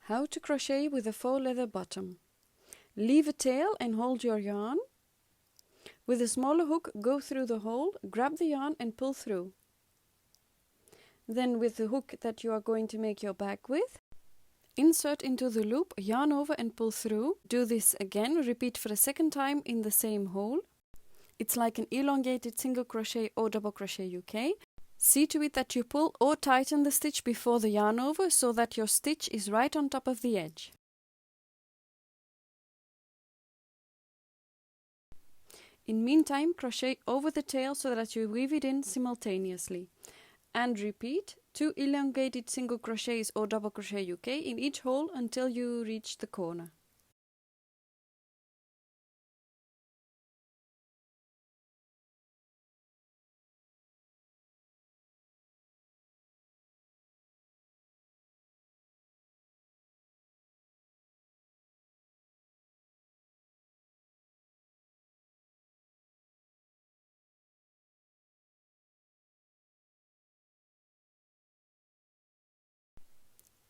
How to crochet with a faux leather bottom. Leave a tail and hold your yarn. With a smaller hook, go through the hole, grab the yarn and pull through. Then with the hook that you are going to make your bag with, insert into the loop, yarn over and pull through. Do this again, repeat for a second time in the same hole. It's like an elongated single crochet or double crochet UK. See to it that you pull or tighten the stitch before the yarn over so that your stitch is right on top of the edge. In meantime, crochet over the tail so that you weave it in simultaneously. And repeat 2 elongated single crochets or double crochet UK in each hole until you reach the corner.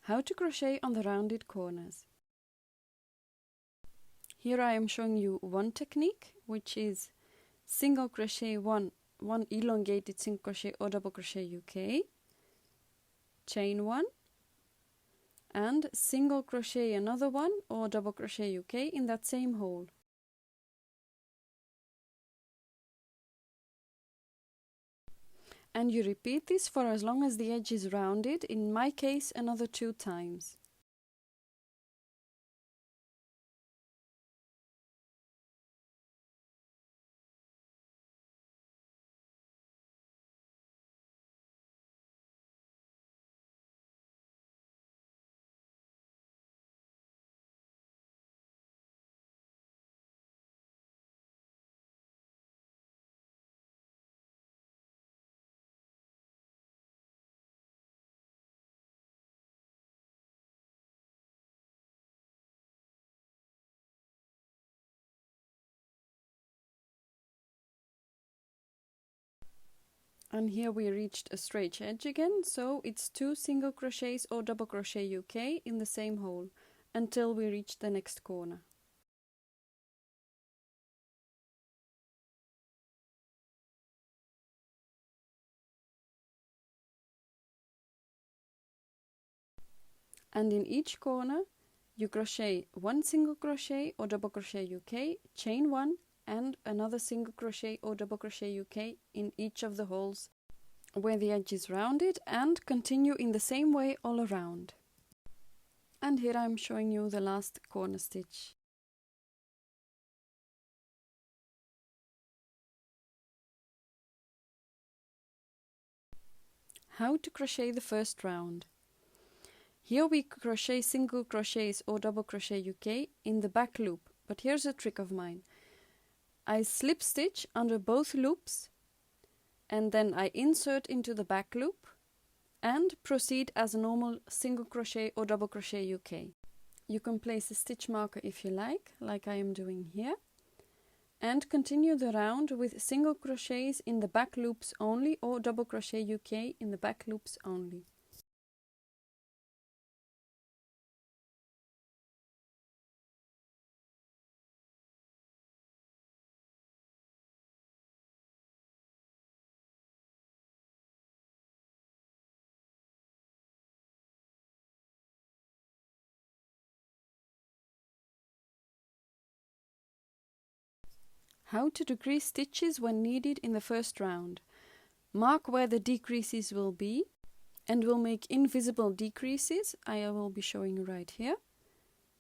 How to crochet on the rounded corners. Here I am showing you one technique, which is single crochet one elongated single crochet or double crochet UK, chain one, and single crochet another one or double crochet UK in that same hole. And you repeat this for as long as the edge is rounded, in my case another 2 times. And here we reached a straight edge again, so it's 2 single crochets or double crochet UK in the same hole until we reach the next corner. And in each corner you crochet 1 single crochet or double crochet UK, chain 1 and another single crochet or double crochet UK in each of the holes where the edge is rounded, and continue in the same way all around. And here I'm showing you the last corner stitch. How to crochet the first round. Here we crochet single crochets or double crochet UK in the back loop, but here's a trick of mine. I slip stitch under both loops and then I insert into the back loop and proceed as a normal single crochet or double crochet UK. You can place a stitch marker if you like I am doing here, and continue the round with single crochets in the back loops only or double crochet UK in the back loops only. How to decrease stitches when needed in the first round. Mark where the decreases will be and will make invisible decreases. I will be showing you right here.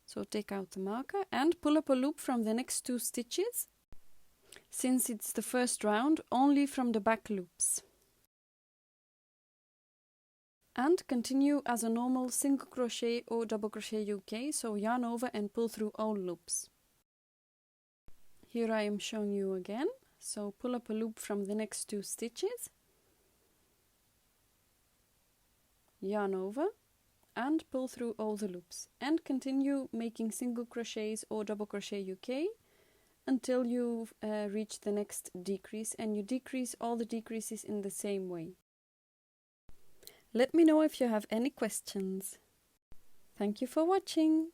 So take out the marker and pull up a loop from the next 2 stitches. Since it's the first round, only from the back loops. And continue as a normal single crochet or double crochet UK, so yarn over and pull through all loops. Here I am showing you again, so pull up a loop from the next 2 stitches, yarn over and pull through all the loops, and continue making single crochets or double crochet UK until you reach the next decrease, and you decrease all the decreases in the same way. Let me know if you have any questions. Thank you for watching.